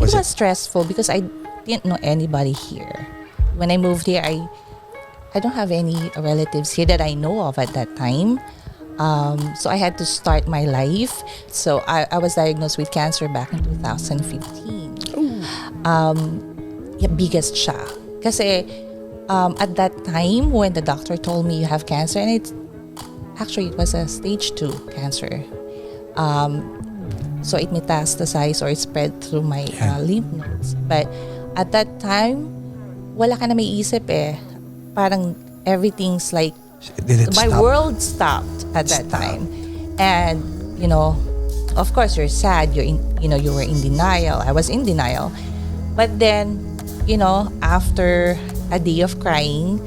It was stressful because I didn't know anybody here. When I moved here, I don't have any relatives here that I know of at that time. So I had to start my life. So I was diagnosed with cancer back in 2015. Biggest siya. Kasi at that time when the doctor told me you have cancer, and it was a stage 2 cancer. So it metastasized or it spread through my lymph nodes. But at that time, wala ka na may isip eh. Parang everything's like, my world stopped at that time. And, of course you're sad, you were in denial. I was in denial. But then, after a day of crying,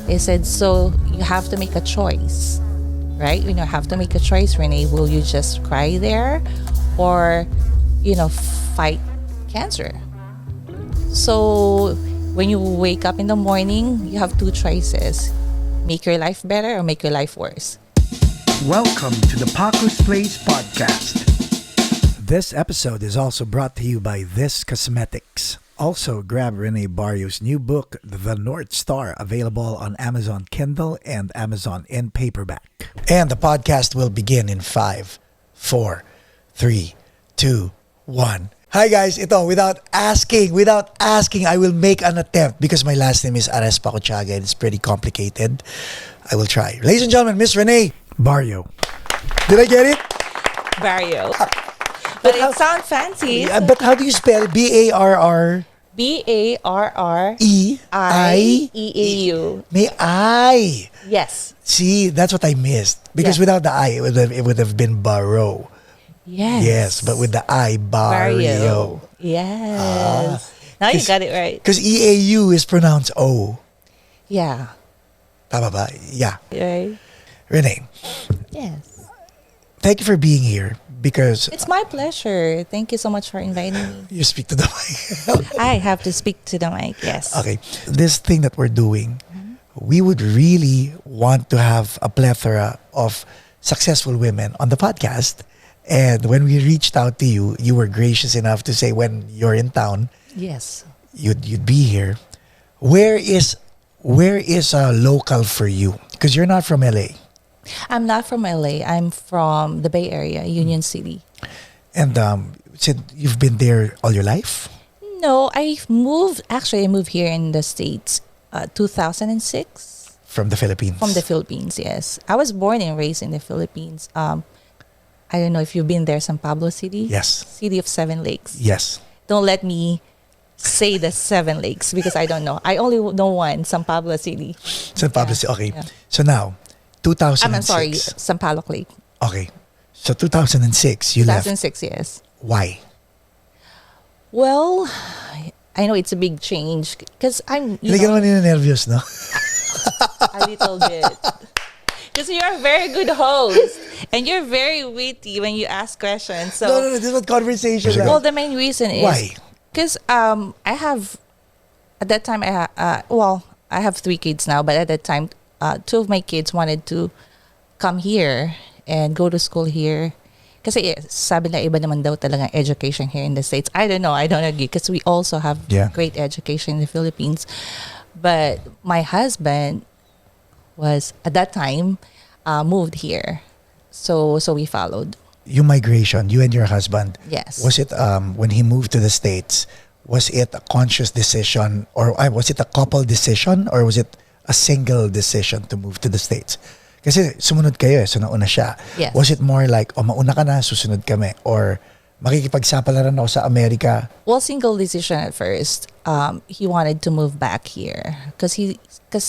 they said, so you have to make a choice, right? You have to make a choice, Renee. Will you just cry there or, fight cancer? So when you wake up in the morning, you have 2 choices. Make your life better or make your life worse. Welcome to the Paco's Place podcast. This episode is also brought to you by This Cosmetics. Also, grab Renee Barrieau's new book, The North Star, available on Amazon Kindle and Amazon in paperback. And the podcast will begin in 5, 4, 3, 2, 1. Hi guys, ito, without asking, I will make an attempt because my last name is Ares Pacochaga and it's pretty complicated. I will try. Ladies and gentlemen, Miss Renee Barrieau. Did I get it? Barrieau. But it sounds fancy. But how do you spell B-A-R-R? B-A-R-R-I-E-A-U. May I. Yes. See, that's what I missed. Because without the I, it would have been Barrow. Yes, but with the I, Barrio. Yes. Now you got it right. Because E-A-U is pronounced O. Yeah. Tama ba? Yeah. Right. Renee. Yes. Thank you for being here because... It's my pleasure. Thank you so much for inviting me. You speak to the mic. I have to speak to the mic, yes. Okay. This thing that we're doing, we would really want to have a plethora of successful women on the podcast. And when we reached out to you, you were gracious enough to say when you're in town, yes, you'd be here. Where is local for you? Because you're not from LA. I'm not from LA. I'm from the Bay Area, Union City. And said you've been there all your life? No, I moved here in the States 2006. From the Philippines? From the Philippines, yes. I was born and raised in the Philippines. I don't know if you've been there, San Pablo City. Yes. City of 7 lakes. Yes. Don't let me say the 7 lakes because I don't know. I only know one, San Pablo City. San Pablo City, okay. Yeah. So now, 2006. I'm sorry, San Pablo Lake. Okay. So 2006, you left. 2006, yes. Why? Well, I know it's a big change because I'm... Hindi ka naman nervous, no? A little bit. Because you're a very good host and you're very witty when you ask questions. So no, this is what conversation. Well, the main reason is why? Because I have at that time I have 3 kids now, but at that time 2 of my kids wanted to come here and go to school here. Kasi sabi na iba naman daw talaga education here in the States. I don't know. I don't agree because we also have great education in the Philippines. But my husband was at that time moved here, so we followed. Your migration, you and your husband. Yes. Was it when he moved to the States? Was it a conscious decision, or was it a couple decision, or was it a single decision to move to the States? Kasi sumunod kayo so nauna siya. Yes. Was it more like, mauna ka na, susunod kami, or makikipagsapalaran ako sa Amerika? Well, single decision at first. He wanted to move back here because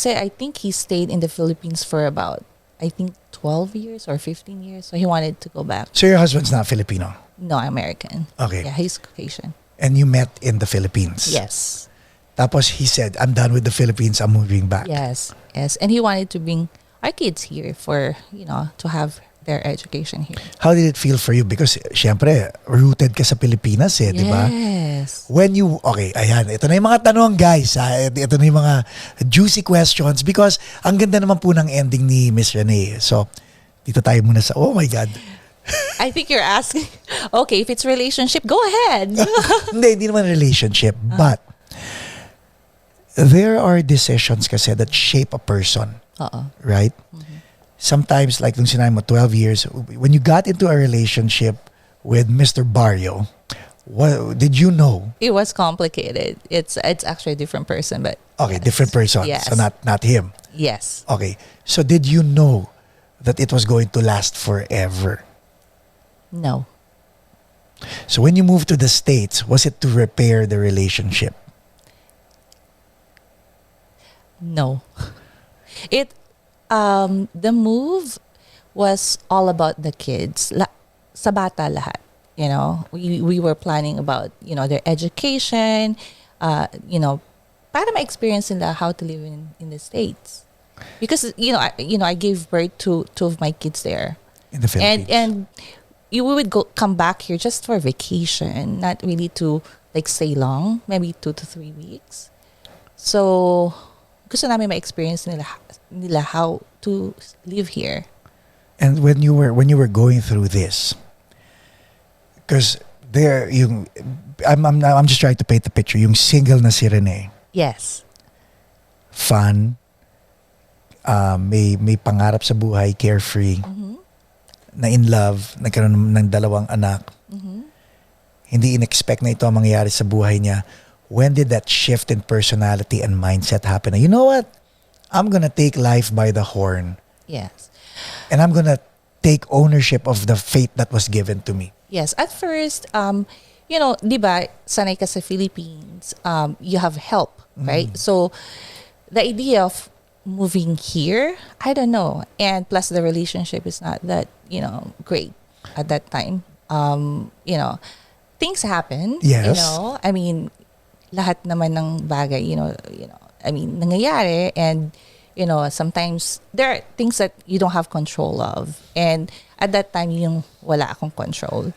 I think he stayed in the Philippines for about 12 years or 15 years. So he wanted to go back. So your husband's not Filipino? No, American. Okay. Yeah, he's Caucasian. And you met in the Philippines? Yes. Tapos he said, I'm done with the Philippines, I'm moving back. Yes. And he wanted to bring our kids here for, to have their education here. How did it feel for you? Because, syempre, rooted ka sa Pilipinas di ba? Yes. Okay, ayan. Ito na yung mga tanong, guys. Ito na yung mga juicy questions because ang ganda naman po ng ending ni Miss Renee. So, dito tayo muna sa, oh my God. I think you're asking, okay, if it's relationship, go ahead. Hindi naman relationship. But, there are decisions kasi that shape a person. Right? Sometimes, like nung sinabi mo, 12 years, when you got into a relationship with Mr. Barrio, what did you know? It was complicated. It's actually a different person, but Okay, different person. Yes. So not him. yes. Okay. So did you know that it was going to last forever? No. So when you moved to the States, was it to repair the relationship? No. It the move was all about the kids. Sa bata lahat. You know, we were planning about, their education, para ma-experience nila how to live in the States. Because I gave birth to two of my kids there. In the Philippines. And we would come back here just for vacation, not really to like stay long, maybe 2 to 3 weeks. So gusto namin ma-experience nila how to live here. And when you were going through this, because I'm just trying to paint the picture. Yung single na si Renee, Yes. fun, may pangarap sa buhay, carefree, na in love, nagkaroon ng 2 anak. Hindi in-expect na ito ang mangyayari sa buhay niya. When did that shift in personality and mindset happen? Na, you know what? I'm gonna take life by the horn. Yes. And I'm gonna take ownership of the fate that was given to me. Yes. At first, di ba, sanay ka sa Philippines, you have help, right? So, the idea of moving here, I don't know. And plus, the relationship is not that, great at that time. Things happen. Yes. I mean, lahat naman ng bagay, nangyayari. And, sometimes there are things that you don't have control of. And at that time, yung wala akong control.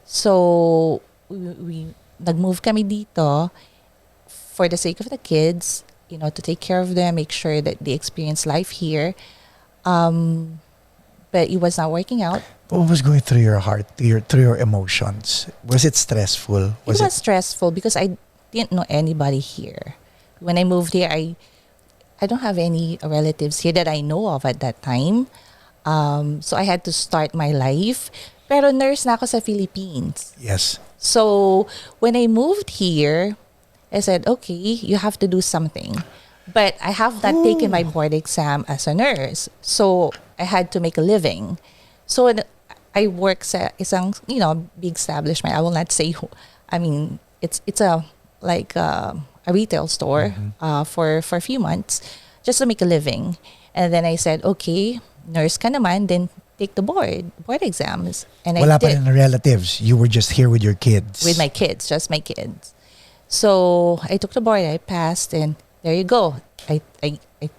So, we nag-move kami dito for the sake of the kids, to take care of them, make sure that they experience life here. But it was not working out. What was going through your heart, through your emotions? Was it stressful? It was stressful because I didn't know anybody here. When I moved here, I don't have any relatives here that I know of at that time. So I had to start my life. Pero nurse na ako sa Philippines. Yes. So when I moved here, I said, okay, you have to do something. But I have not taken my board exam as a nurse. So I had to make a living. So I work sa isang, big establishment. I will not say who. I mean, it's a retail store for a few months just to make a living. And then I said, okay, nurse ka naman, then take the board exams. And Wala I pa did. rin relatives. You were just here with your kids. With my kids, just my kids. So I took the board, I passed, and there you go. I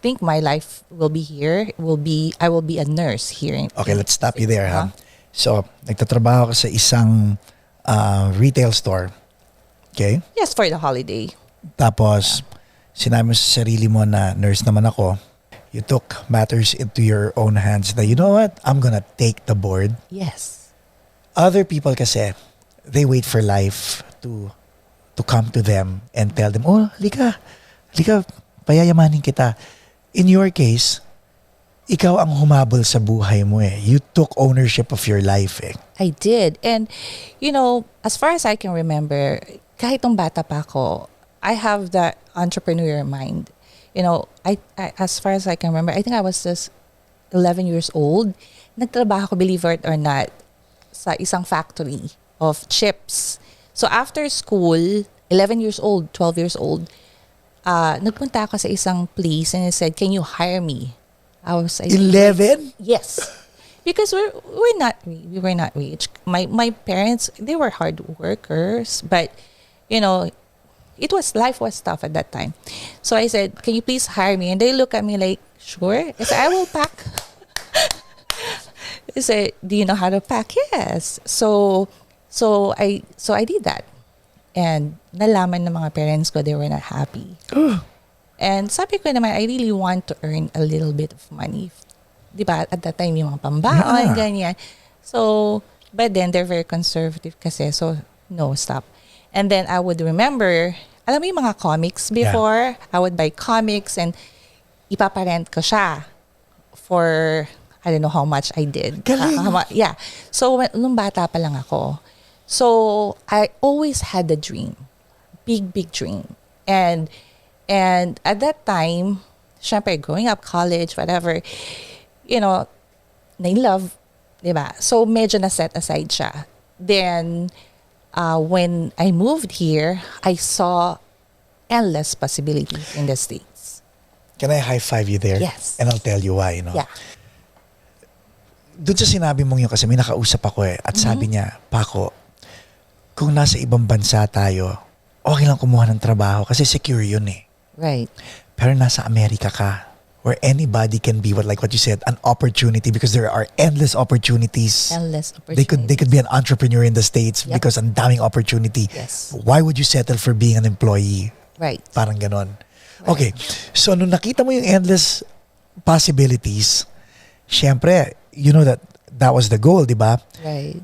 think my life will be here. I will be a nurse here. Okay, let's stop you there, ha? So, nagtatrabaho ka sa isang retail store. Okay? Yes, for the holiday. Tapos, sinabi mo sa sarili mo na nurse naman ako. You took matters into your own hands na, you know what? I'm gonna take the board. Yes. Other people kasi, they wait for life to come to them and tell them, oh, halika, payayamanin kita. In your case, ikaw ang humabol sa buhay mo eh. You took ownership of your life eh. I did. And, as far as I can remember, kahit nung bata pa ako, I have that entrepreneurial mind. I as far as I can remember, I think I was just 11 years old. Nagtrabaho ko, believe it or not, sa isang factory of chips. So after school, 11 years old, 12 years old, nagpunta ako sa isang place and I said, can you hire me? I 11? Yes. Because we were not rich. My parents, they were hard workers, but life was tough at that time. So I said, can you please hire me? And they look at me like, sure. I said, I will pack. They said, do you know how to pack? Yes. So I did that. And nalaman ng mga parents ko, they were not happy. And sabi ko naman, I really want to earn a little bit of money. Di ba? At that time, yung mga pambaon, ganyan. So, But then they're very conservative kasi. So, no, stop. And then I would remember, alam mo yung mga comics before? I would buy comics and ipaparent ko siya for, I don't know how much I did. Yeah. So, nung bata pa lang ako. So, I always had a dream. Big dream. And at that time, syempre, growing up, college, whatever, you know, na-love, diba? So, medyo na-set aside siya. Then, when I moved here, I saw endless possibilities in the States. Can I high five you there? Yes. And I'll tell you why, Yeah. Doon sa sinabi mong yun, kasi may nakausap ako at sabi niya, Paco, kung nasa ibang bansa tayo, okay lang kumuha ng trabaho kasi secure yun eh. Right. Pero nasa Amerika ka, where anybody can be what you said, an opportunity, because there are endless opportunities. Endless opportunities. They could be an entrepreneur in the States because ang daming opportunity. Yes. Why would you settle for being an employee? Right. Parang ganon. Right. Okay. So nung nakita mo yung endless possibilities, syempre, you know that was the goal, di ba? Right.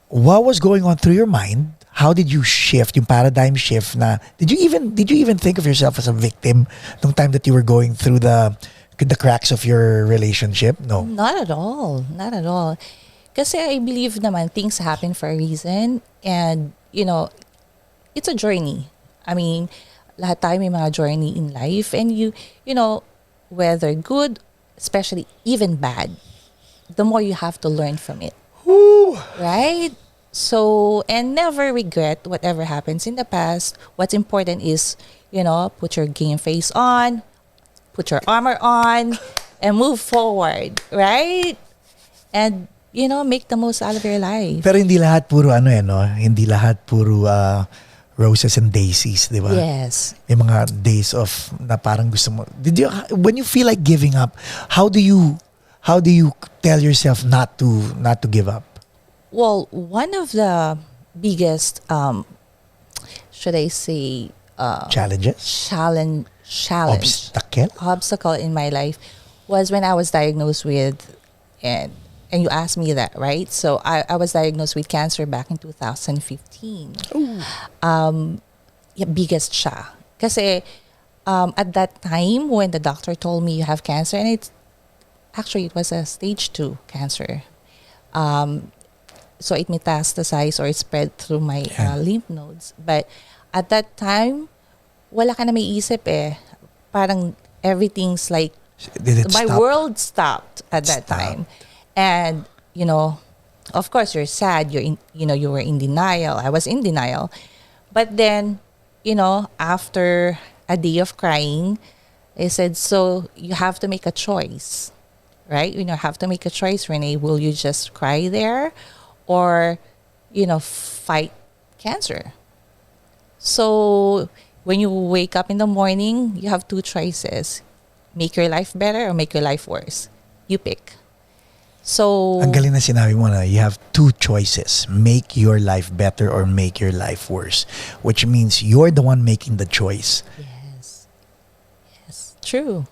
What was going on through your mind? How did you shift, yung paradigm shift na, did you even think of yourself as a victim nung time that you were going through the cracks of your relationship? No. Not at all. Not at all. Kasi I believe naman things happen for a reason and, you know, it's a journey. I mean, lahat tayo may mga journey in life and you know, whether good, especially even bad, the more you have to learn from it. Woo. Right? So, and never regret whatever happens in the past. What's important is, you know, put your game face on, put your armor on, and move forward, right? And, you know, make the most out of your life. Pero hindi lahat puro hindi lahat puro roses and daisies, di ba? Yes. May mga days of na parang gusto mo. When you feel like giving up, how do you tell yourself not to give up? Well, one of the biggest, should I say, Challenges? challenge obstacle in my life was when I was diagnosed with, and you asked me that, right? So I was diagnosed with cancer back in 2015. Biggest siya. Kasi at that time when the doctor told me you have cancer, and it was a stage 2 cancer. So it metastasized or it spread through my lymph nodes. But at that time, wala ka na may isip eh. Parang everything's like, my world stopped at that time. And, you know, of course you're sad. You were in denial. I was in denial. But then, you know, after a day of crying, I said, so you have to make a choice, right? You know, have to make a choice, Renee. Will you just cry there? Or, you know, fight cancer. So when you wake up in the morning, you have 2 choices. Make your life better or make your life worse. You pick. So, ang galing na sinabi mo na you have 2 choices. Make your life better or make your life worse. Which means you're the one making the choice. Yes. Yes. True.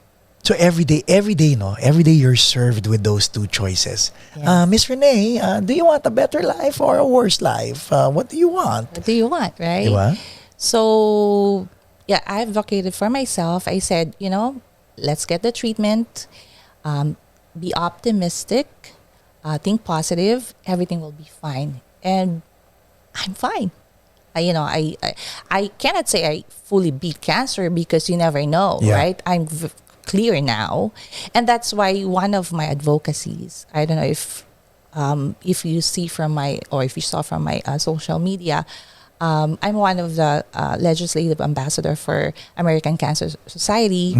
So every day you're served with those 2 choices. Yes. Miss Renee, do you want a better life or a worse life? What do you want? What do you want, right? Diba? So, yeah, I advocated for myself. I said, you know, let's get the treatment. Be optimistic. Think positive. Everything will be fine. And I'm fine. I cannot say I fully beat cancer because you never know, right? I'm clear now. And that's why one of my advocacies, I don't know if you see from my, or if you saw from my social media, I'm one of the legislative ambassador for American Cancer Society,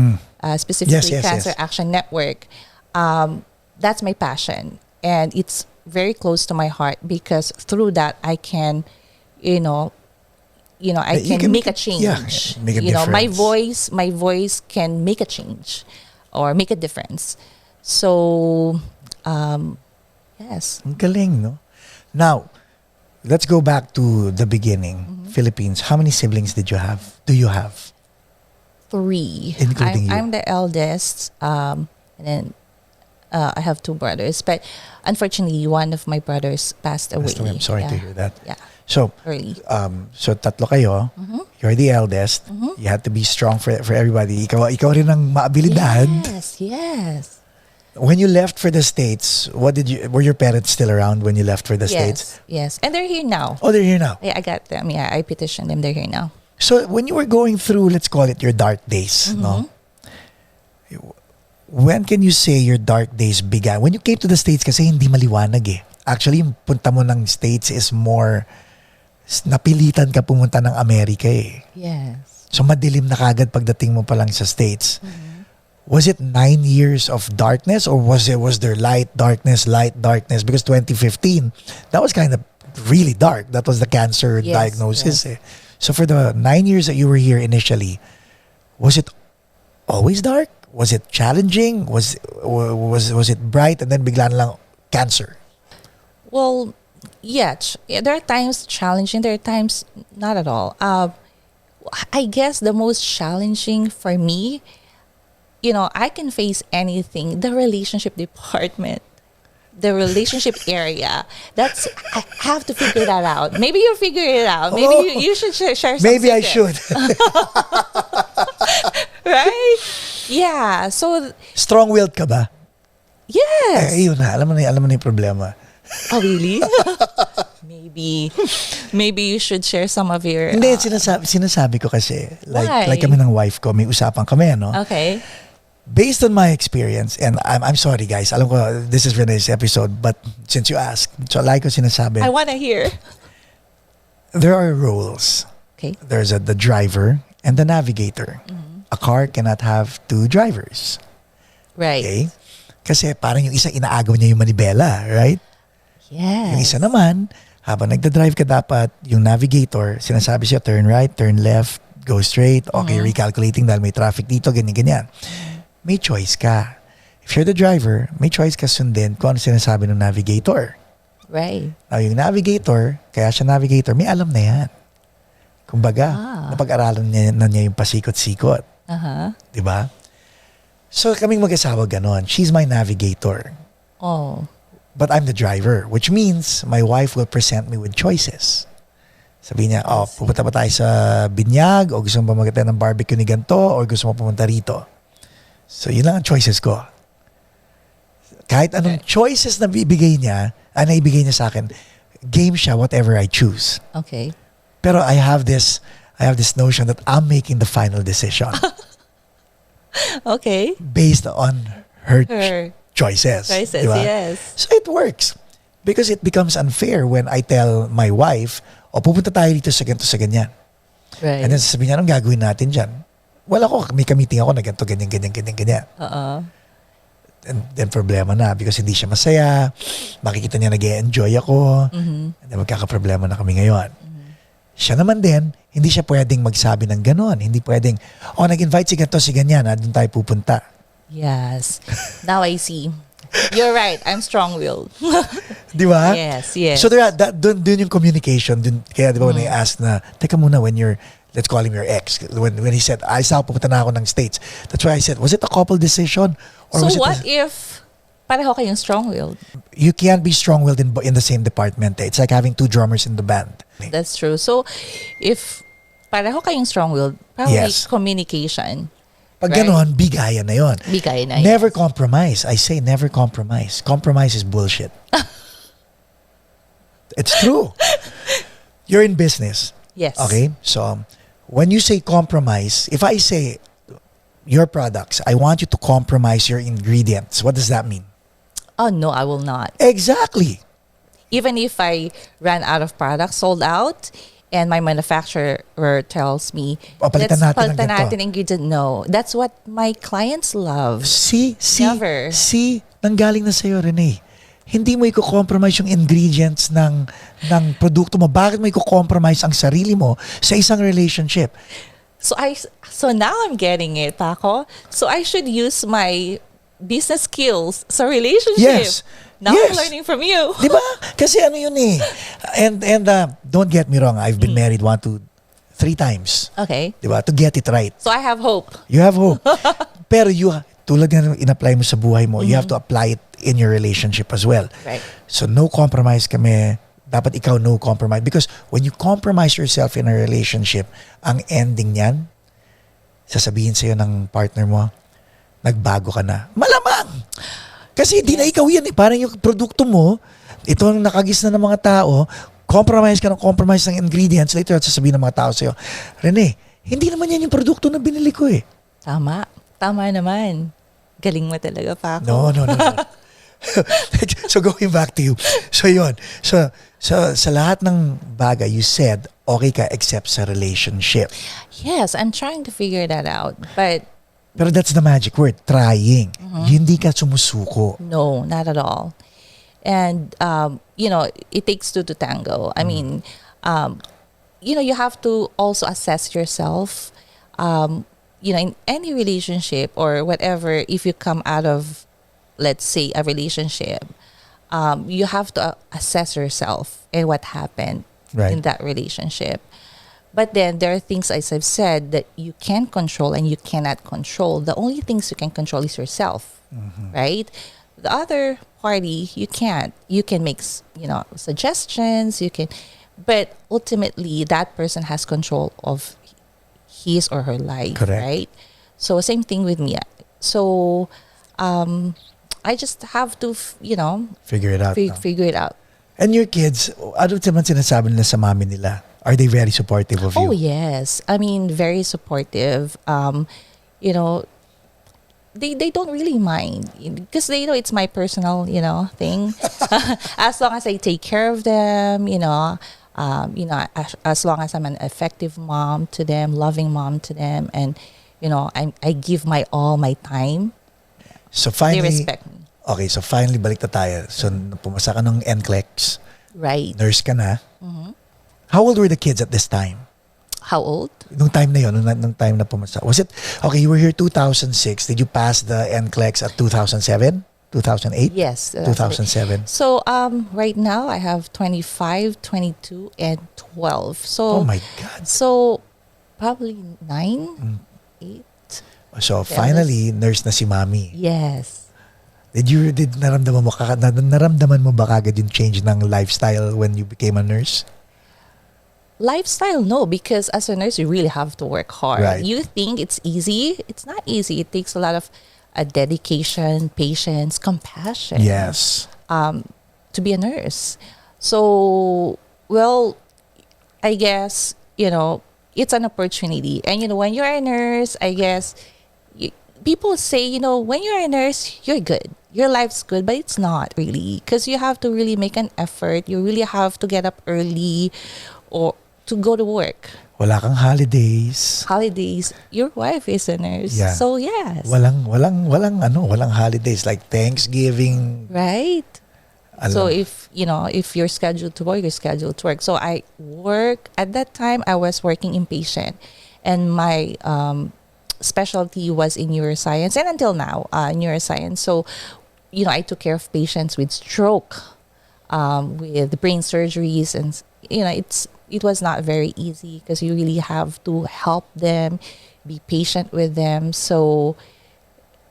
specifically Cancer Action Network. That's my passion. And it's very close to my heart because through that I can, I can make a change. Yeah, make a difference. My voice can make a change or make a difference. So, yes. Ang galing, no? Now, let's go back to the beginning. Philippines. How many siblings do you have? 3. Including you. I'm the eldest. And then I have two brothers, but unfortunately, one of my brothers passed away. I'm sorry to Yeah. hear that. Yeah, So, early. so tatlo kayo. You're the eldest. You had to be strong for everybody. Ikaw rin ang maabilidad. Yes. When you left for the States, were your parents still around when you left for the States? Yes. And they're here now. Oh, they're here now. I got them. Yeah, I petitioned them. They're here now. So when you were going through, let's call it your dark days, no? When can you say your dark days began? When you came to the States kasi hindi maliwanag eh. Actually, yung punta mo ng States is more, napilitan ka pumunta ng Amerika eh. Yes. So madilim na kagad pagdating mo pa lang sa States. Was it 9 years of darkness or was there light, darkness? Because 2015, that was kind of really dark. That was the cancer diagnosis. Eh. So for the 9 years that you were here initially, was it always dark? Was it challenging? Was it bright and then bigla na lang cancer? Well, yeah, there are times challenging. There are times not at all. I guess the most challenging for me, I can face anything. The relationship department, the relationship area. I have to figure that out. Maybe you figure it out. Maybe you should share some Maybe I secrets. should. Right? Yeah. So, Strong-willed ka ba? yes. Ayun na, alam mo na yung problema. Oh, really? Maybe you should share some of your... Hindi, sinasabi ko kasi, Why? like kami ng wife ko, may usapan kami, no? Okay. Based on my experience, and I'm sorry guys, alam ko this is Renee's episode, but since you asked, so like ko sinasabi, I want to hear. there are roles. Okay. There's the driver and the navigator. A car cannot have two drivers. Right. Okay? Kasi parang yung isa inaagaw niya yung manibela, right? Yes. Yung isa naman, habang nagda-drive ka dapat, yung navigator, sinasabi siya, turn right, turn left, go straight, okay, recalculating dahil may traffic dito, ganyan-ganyan. May choice ka. If you're the driver, may choice ka sundin kung ano sinasabi ng navigator. Right. Now, yung navigator, kaya siya navigator, may alam na yan. Kumbaga, napag-aralan na niya yung pasikot-sikot. Diba? So, kaming mag-asawa ganon. She's my navigator. Oh. But I'm the driver, which means my wife will present me with choices. Sabi niya, pupunta ba tayo sa binyag o gusto mo ba magkita ng barbecue ni ganito o gusto mo pumunta rito? So, yun lang ang choices ko. Kahit anong choices na naibigay niya sa akin, game siya whatever I choose. Okay. Pero I have this notion that I'm making the final decision Okay. based on her choices. Diba? Yes. So it works. Because it becomes unfair when I tell my wife, pupunta tayo dito sa ganito sa ganyan. Right. And then sasabihin niya, anong gagawin natin dyan? Wala ko, may meeting ako na ganito, ganyan. And then problema na because hindi siya masaya, makikita niya nag-e-enjoy ako, and then magkakaproblema na kami ngayon. Siya naman din, hindi siya pwedeng magsabi ng ganon. Hindi pwedeng, nag-invite si ganito, si ganyan, doon tayo pupunta. Yes. Now I see. You're right. I'm strong-willed. Di ba? Yes. So dun yung communication. Kaya di ba when I asked na, teka muna, when you're, let's call him your ex, when he said, pupunta na ako ng States. That's why I said, was it a couple decision? Or So was what it if pareho kayong strong-willed? you can't be strong-willed in the same department. It's like having two drummers in the band. That's true. So if pareho kayong strong-willed, probably Yes. communication. Pag Right. ganon, bigayan na yun. Bigay na. Never compromise. I say never compromise. Compromise is bullshit. It's true. You're in business. Yes. Okay? So, when you say compromise, if I say your products, I want you to compromise your ingredients, what does that mean? Oh, no, I will not. Exactly. Even if I ran out of products, sold out, and my manufacturer tells me, Palitan natin ng palitan ganito." natin ingredient. No, that's what my clients love. Never. Nanggaling na sa'yo, Renee. Hindi mo i-compromise yung ingredients ng produkto mo. Bakit mo i-compromise ang sarili mo sa isang relationship? So now I'm getting it, Paco. So I should use my business skills sa relationship. Yes. Now I'm learning from you. Di ba? Kasi ano yun eh. And don't get me wrong, I've been married 1 to 3 times. Okay. Di ba? To get it right. So I have hope. You have hope. Pero tulad nga in-apply mo sa buhay mo, you have to apply it in your relationship as well. Right. So no compromise kami. Dapat ikaw no compromise. Because when you compromise yourself in a relationship, ang ending niyan, sasabihin sa'yo ng partner mo, nagbago ka na. Malamang! Kasi di na ikaw yan eh. Parang yung produkto mo, ito ang nakagis na ng mga tao, compromise ka ng compromise ng ingredients, later sasabihin ng mga tao sa'yo, Renee, hindi naman yan yung produkto na binili ko eh. Tama. Tama naman. Galing mo talaga, Paco. No. So going back to you. So yun. So sa lahat ng bagay, you said, okay ka except sa relationship. Yes, I'm trying to figure that out. But Pero that's the magic word, trying. Hindi ka sumusuko. no, not at all. And, it takes two to tango. I mean, you have to also assess yourself. In any relationship or whatever, if you come out of, let's say, a relationship, you have to assess yourself and what happened in that relationship. But then there are things, as I've said, that you can control and you cannot control. The only things you can control is yourself, right? The other party, you can't. You can make, suggestions. But ultimately, that person has control of his or her life, Correct. right? So same thing with me. So I just have to, Figure it out. figure it out. And your kids, ano naman sinasabi nila sa mami nila? Are they very supportive of you? Oh, yes. I mean, very supportive. They don't really mind because they know it's my personal, thing. As long as I take care of them, as long as I'm an effective mom to them, loving mom to them, and, I give my all, my time, So finally, they respect me. okay, so finally, balik na tayo. So, pumasa ka ng NCLEX, Right. nurse ka na. How old were the kids at this time? How old? Nung time na yun, nung time na pumasa. Was it, okay, you were here 2006. Did you pass the NCLEX at 2007? 2008? Yes. 2007. So right now I have 25, 22, and 12. So Oh my God. So probably 9, 8. So finally, nurse na si mami. Yes. Naramdaman mo ba kagad yung change ng lifestyle when you became a nurse? Lifestyle, no, because as a nurse, you really have to work hard. Right. You think it's easy. It's not easy. It takes a lot of dedication, patience, compassion. Yes. To be a nurse. So, well, I guess, it's an opportunity. And, when you're a nurse, I guess, people say, when you're a nurse, you're good. Your life's good, but it's not really. Because you have to really make an effort. You really have to get up early or to go to work. Wala kang holidays. Holidays, your wife is a nurse. Yeah. So, yes. Walang holidays like Thanksgiving. Right? So Alam. if you're scheduled to work, you're scheduled to work. So I work at that time. I was working inpatient, and my specialty was in neuroscience, and until now, neuroscience. So, I took care of patients with stroke, with brain surgeries, and it was not very easy because you really have to help them, be patient with them. So,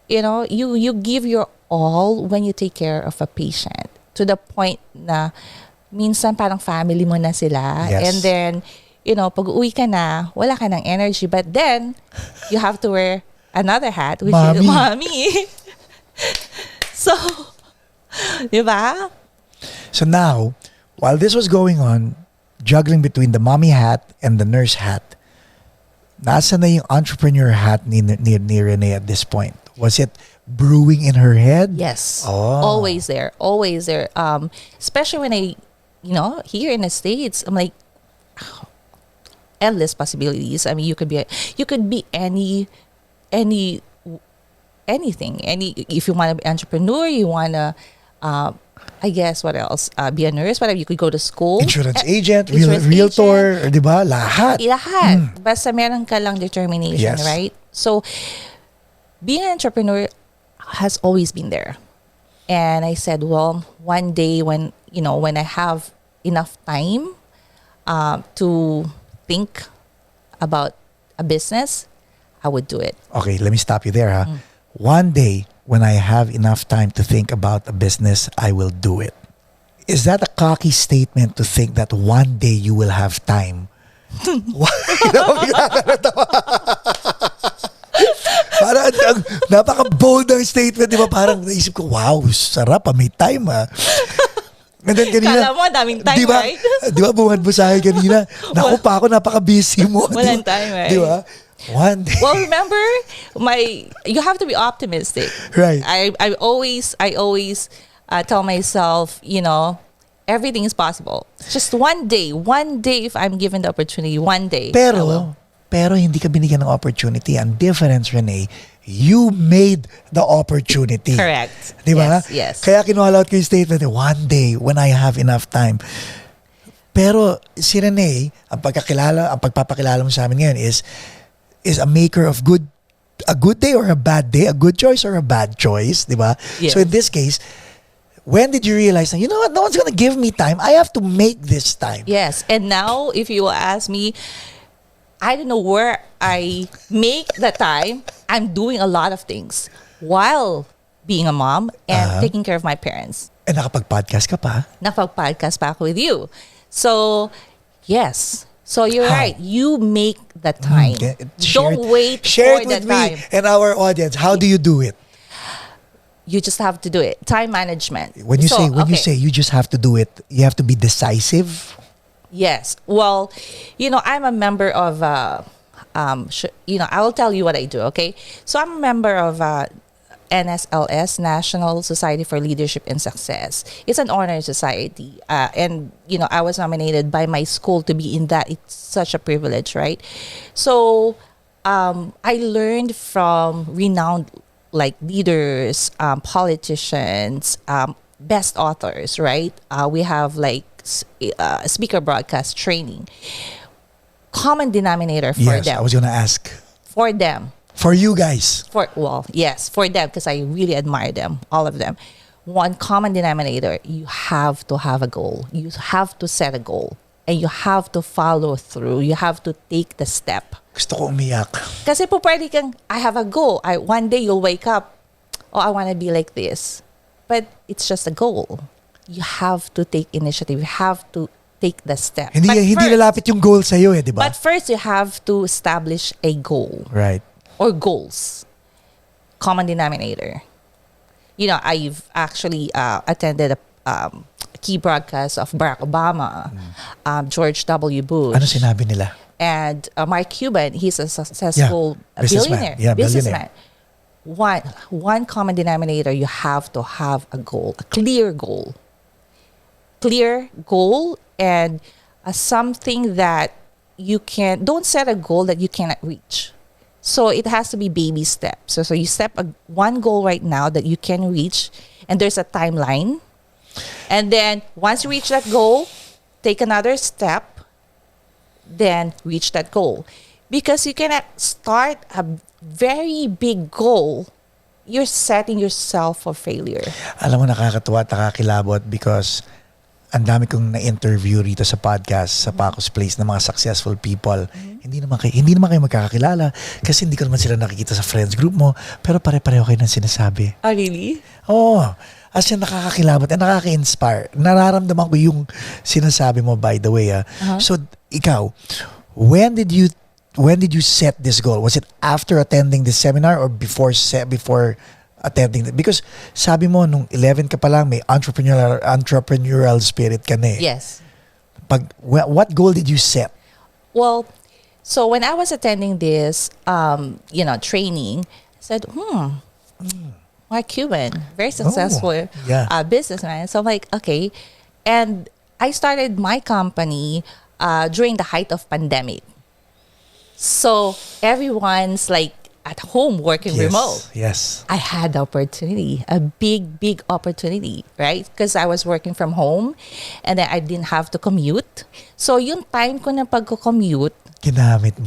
you give your all when you take care of a patient. To the point na minsan parang family mo na sila. Yes. And then, pag uwi ka na, wala ka ng energy. But then, you have to wear another hat, which is mommy. So, di ba? So now, while this was going on, juggling between the mommy hat and the nurse hat, nasa na yung entrepreneur hat ni Renee at this point? Was it brewing in her head? Yes. Oh. Always there. Always there. Especially when I, here in the States, I'm like, endless possibilities. I mean, you could be anything. If you want to be an entrepreneur, you want to, I guess, what else? Be a nurse, whatever. You could go to school. Insurance agent, Insurance realtor, di ba? Lahat. Lahat. Basta meron ka lang determination, Yes. right? So, being an entrepreneur has always been there. And I said, well, one day when I have enough time to think about a business, I would do it. Okay, let me stop you there, ha? One day, when I have enough time to think about a business, I will do it. Is that a cocky statement to think that one day you will have time? Parang napaka-bold ng statement, di ba? Parang naisip ko, wow, sarap, may time And then kanina, Kala mo, daming time, di ba, right? Di ba, bungad mo sa akin kanina, naku pa ako, napaka-busy mo. Walang time, right? Di ba? One day. Well, remember, you have to be optimistic. Right. I always tell myself, everything is possible. Just one day if I'm given the opportunity, one day. Pero hindi ka binigyan ng opportunity. Ang difference, Renee, you made the opportunity. Correct. Di ba? Yes. Kaya kinuha ko yung statement, one day when I have enough time. Pero si Renee, ang pagpapakilala mo sa amin ngayon is a maker of a good day or a bad day, a good choice or a bad choice, di ba? Yes. So in this case, when did you realize, you know what, no one's gonna give me time. I have to make this time. Yes. And now, if you will ask me, I don't know where I make the time. I'm doing a lot of things while being a mom and taking care of my parents. And nakapag-podcast ka pa. Nakapag-podcast pa ako with you. So, yes. So you're right. You make the time. Don't wait share for it the with time. me and our audience. How do you do it? You just have to do it. Time management. When you say you just have to do it, you have to be decisive. Yes. Well, I'm a member of I will tell you what I do, okay? So I'm a member of NSLS, National Society for Leadership and Success. It's an honor society. And I was nominated by my school to be in that. It's such a privilege, right? So I learned from renowned leaders, politicians, best authors, right? We have speaker broadcast training. Common denominator for yes, them. I was going to ask. For them. For you guys. For them, because I really admire them, all of them. One common denominator, you have to have a goal. You have to set a goal. And you have to follow through. You have to take the step. Gusto ko umiyak. Kasi po pwede kang, I have a goal. One day you'll wake up, I want to be like this. But it's just a goal. You have to take initiative. You have to take the step. Hindi lalapit yung goal sa'yo di ba? But first, you have to establish a goal. Right. Or goals. Common denominator. I've actually attended a key broadcast of Barack Obama, George W. Bush. Ano sinabi nila? And Mark Cuban, he's a successful billionaire. Yeah, businessman. One common denominator, you have to have a goal, a clear goal. Clear goal and something that don't set a goal that you cannot reach. So it has to be baby steps. So you set one goal right now that you can reach, and there's a timeline. And then once you reach that goal, take another step, then reach that goal. Because you cannot start a very big goal, you're setting yourself for failure. Alam mo, nakakatuwa at nakakilabot because ang dami kong na-interview rito sa podcast sa Paco's Place ng mga successful people. Hindi naman kayo magkakakilala kasi hindi ko naman sila nakikita sa friends group mo, pero pare-pareho kayo ng sinasabi. Oh, really? Oo. As in, nakakakilabot at nakaka-inspire. Nararamdaman ko yung sinasabi mo, by the way. So, ikaw, when did you set this goal? Was it after attending the seminar or before attending? Because sabi mo, nung 11 ka pa lang, may entrepreneurial spirit ka na eh. Yes. What goal did you set? Well, so when I was attending this, training, I said, Mark Cuban, very successful businessman. So I'm like, okay. And I started my company during the height of pandemic. So everyone's at home working remote. Yes. I had the opportunity, a big opportunity, right? Because I was working from home and then I didn't have to commute. So yung time ko na pagko-commute, ginamit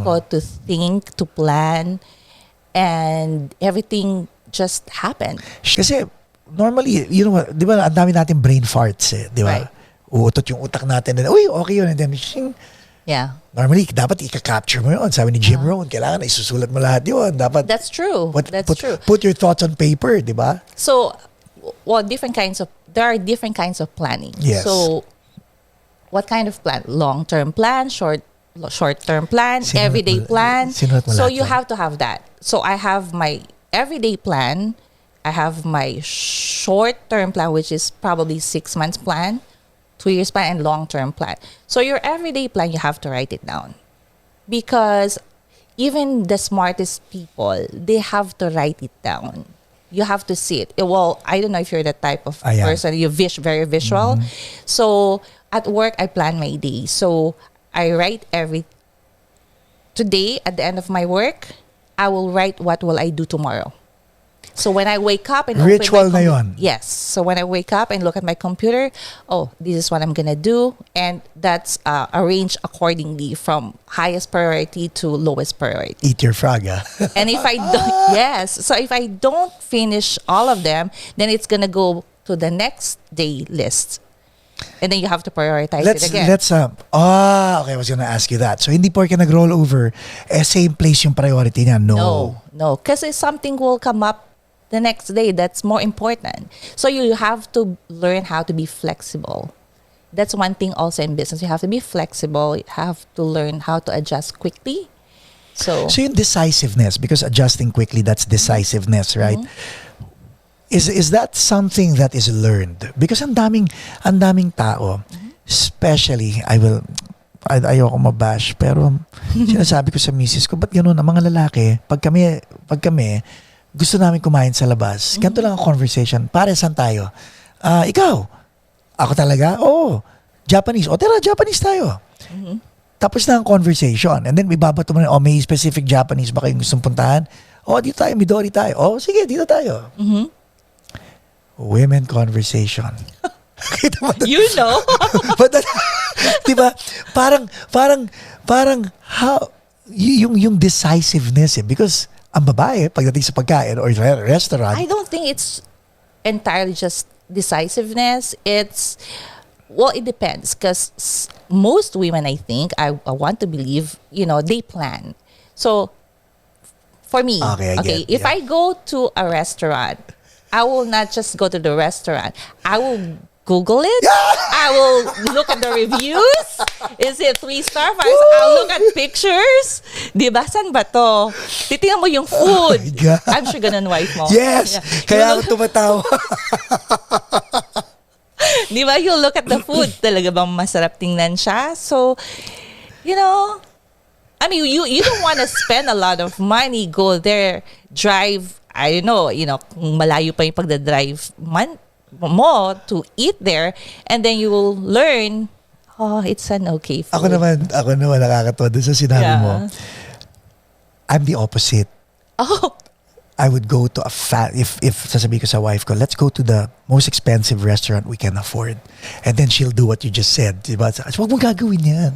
ko to think, to plan, and everything just happened. Kasi normally, di ba, ang dami natin brain farts di ba? Right. Uutot yung utak natin. Uy, okay yun. And then, Yeah. Normally, dapat i-capture mo yun. Sabi ni Jim Rohn, kailangan isusulat mo lahat yun. Dapat That's true. True. Put your thoughts on paper, di ba? So, well, there are different kinds of planning. Yes. So, what kind of plan? Long-term plan, short-term plan, everyday plan. So you have to have that. So I have my everyday plan. I have my short-term plan, which is probably 6 months plan, 2 years plan, and long-term plan. So your everyday plan, you have to write it down. Because even the smartest people, they have to write it down. You have to see it. Well, I don't know if you're the type of person, you're very visual. So at work, I plan my day. So I write today at the end of my work, I will write what will I do tomorrow. So when I wake up and Ritual na yun. Yes. So when I wake up and look at my computer, this is what I'm gonna do, and that's arranged accordingly from highest priority to lowest priority. Eat your frog, ah. And if I don't, so if I don't finish all of them, then it's gonna go to the next day list. And then you have to prioritize it again. Okay, I was gonna ask you that. So hindi porke nag-roll over, same place yung priority niya. No. Because something will come up the next day that's more important. So you have to learn how to be flexible. That's one thing also in business. You have to be flexible. You have to learn how to adjust quickly. So yung decisiveness, because adjusting quickly, that's decisiveness, right? Is that something that is learned? Because ang daming tao, especially, ayoko mabash, pero sinasabi ko sa misis ko, ba't ganun? Ang mga lalaki, pag kami, gusto namin kumain sa labas. Ganito lang ang conversation. Pare, saan tayo? Ikaw? Ako talaga? Oo. Japanese. Tara, Japanese tayo. Tapos na ang conversation. And then, may babato mo na, may specific Japanese ba kayong gustong puntahan? Dito tayo, Midori tayo. Sige, dito tayo. Women conversation. you know. But diba? Parang how yung decisiveness because ang babae pagdating sa pagkain or restaurant. I don't think it's entirely just decisiveness. It depends because most women, I think, I want to believe, they plan. So for me, if I go to a restaurant, I will not just go to the restaurant. I will Google it. I will look at the reviews. Is it 3-star, 5-star? I'll look at pictures. Di ba? Saan ba to? Titingnan mo yung food. I'm sure ganun wife mo. Yes. Yeah. Kaya ako tumatawa. Di ba? You look at the food. Talaga bang masarap tingnan siya? So, I mean, you don't want to spend a lot of money, go there, drive, I don't know, kung malayo pa yung pagdadrive mo to eat there, and then you will learn, it's an okay food. Ako naman nakakatawa doon sa sinabi mo. I'm the opposite. I would go to if sasabihin ko sa wife ko, let's go to the most expensive restaurant we can afford. And then she'll do what you just said. Diba? Wag mo gagawin yan.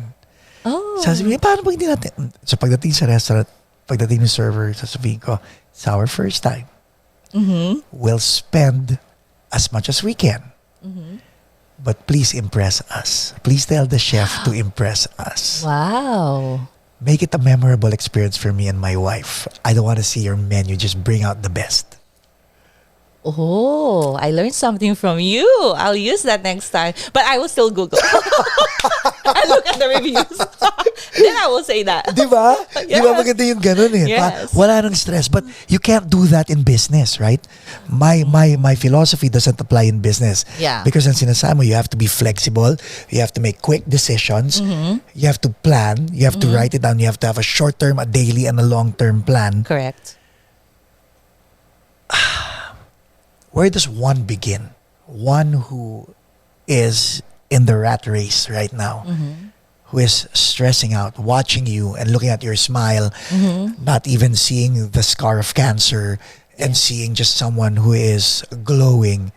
Sasabihin, paano pag hindi natin? So pagdating sa restaurant, pagdating ng server, sasabihin ko, it's our first time. We'll spend as much as we can. But please impress us. Please tell the chef to impress us. Wow. Make it a memorable experience for me and my wife. I don't want to see your menu. Just bring out the best. I learned something from you. I'll use that next time. But I will still Google. I look at the reviews. Then I will say that. Diba? Yes. Diba maganda yung ganun eh. Yes. Wala nang stress. But you can't do that in business, right? My philosophy doesn't apply in business. Yeah. Because ang sinasabi mo, you have to be flexible. You have to make quick decisions. You have to plan. You have to write it down. You have to have a short-term, a daily, and a long-term plan. Correct. Where does one begin? One who is in the rat race right now, who is stressing out, watching you and looking at your smile, not even seeing the scar of cancer and seeing just someone who is glowing.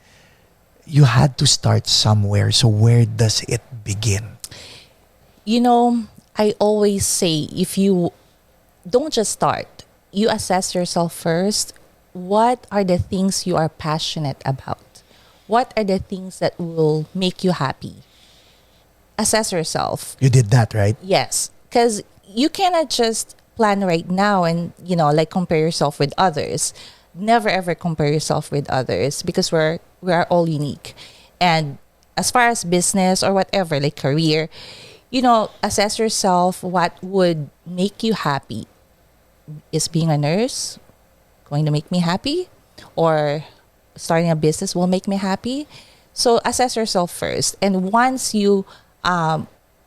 You had to start somewhere. So where does it begin? I always say, if you don't just start, you assess yourself first. What are the things you are passionate about? What are the things that will make you happy? assess yourself. You did that, right? Yes, because you cannot just plan right now and like compare yourself with others. Never ever compare yourself with others because we are all unique. And as far as business or whatever, like career, assess yourself. What would make you happy? Is being a nurse going to make me happy, or starting a business will make me happy? So assess yourself first, and once you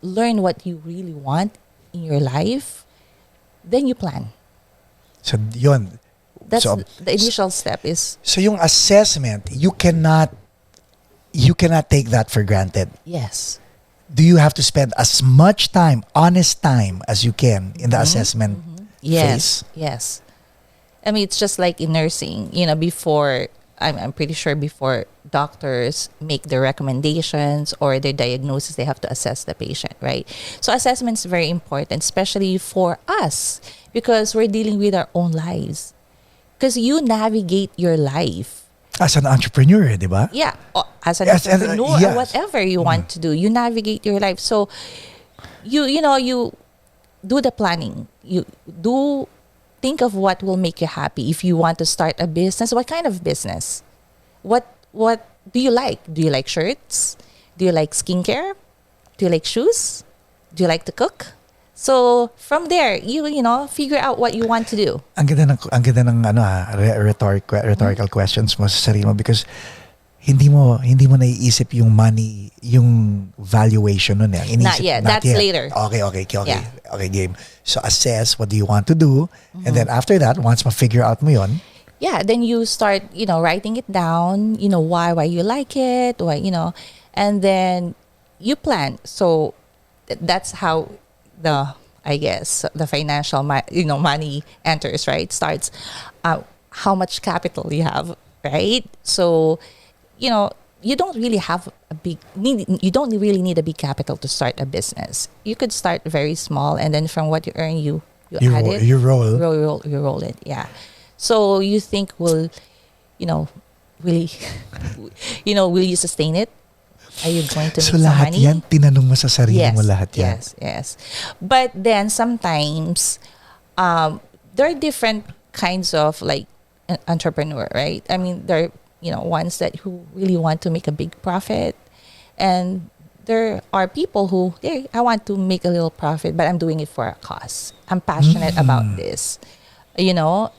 learn what you really want in your life, then you plan. So yun. That's So, the initial step is so yung assessment, you cannot take that for granted. yes. Do you have to spend as much time, honest time, as you can in the assessment Yes, phase? yes. I mean, it's just like in nursing. Before I'm pretty sure before doctors make their recommendations or their diagnosis, they have to assess the patient, right? So assessment is very important, especially for us because we're dealing with our own lives. Because you navigate your life. As an entrepreneur, di ba? Yeah, as an Yes, and, entrepreneur, yes. or whatever you want to do, you navigate your life. So, you do the planning. You do think of what will make you happy. If you want to start a business, what kind of business? What do you like? Do you like shirts? Do you like skincare? Do you like shoes? Do you like to cook? So from there, you figure out what you want to do. Ang ganda ng rhetorical questions mo sa sarili mo because hindi mo naiisip yung money, yung valuation nun eh. Not yet. That's later. Okay. Yeah. Okay, game. So assess what do you want to do, and then after that, once ma-figure out mo yun, yeah, then you start, writing it down, why you like it, and then you plan. So that's how the financial money enters, right? Starts how much capital you have, right? So you don't really have you don't really need a big capital to start a business. You could start very small, and then from what you earn, you add it, you roll. you roll it, yeah. So you think will really will you sustain it? Are you going to make So some lahat money? yan, tinanong mo sa sarili mo lahat yan. Yes. But then sometimes there are different kinds of like an entrepreneur, right? I mean, there are ones that who really want to make a big profit, and there are people who I want to make a little profit, but I'm doing it for a cause. I'm passionate about this,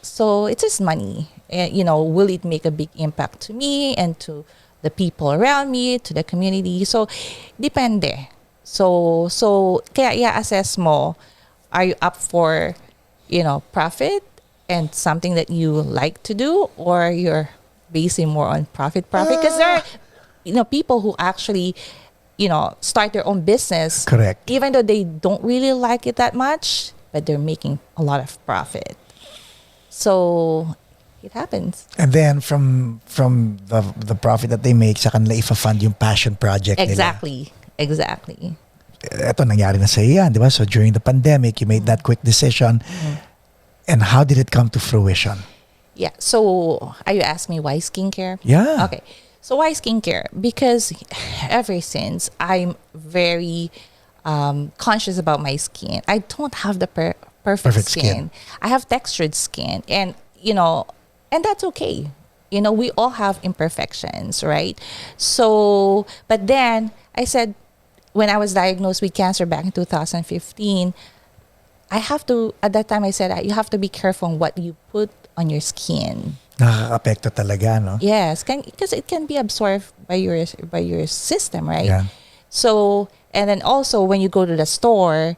So it's just money. Will it make a big impact to me and to the people around me, to the community? So, depende. So kaya assess mo, are you up for, profit and something that you like to do, or you're basing more on profit? Because there are, people who actually, start their own business. Correct. Even though they don't really like it that much, but they're making a lot of profit. So, it happens. And then from the profit that they make, sa kanila ifa-fund yung passion project nila. Exactly. Ito, nangyari na sa iyan, di ba? So during the pandemic, you made that quick decision. And how did it come to fruition? Yeah. So, are you asking me why skincare? Yeah. Okay. So, why skincare? Because ever since, I'm very conscious about my skin. I don't have the perfect skin. I have textured skin. And, and that's okay. We all have imperfections, right? So, but then I said, when I was diagnosed with cancer back in 2015, at that time I said, you have to be careful on what you put on your skin. Nakaka-apekto talaga, no? Yes, because it can be absorbed by your system, right? Yeah. So, and then also when you go to the store,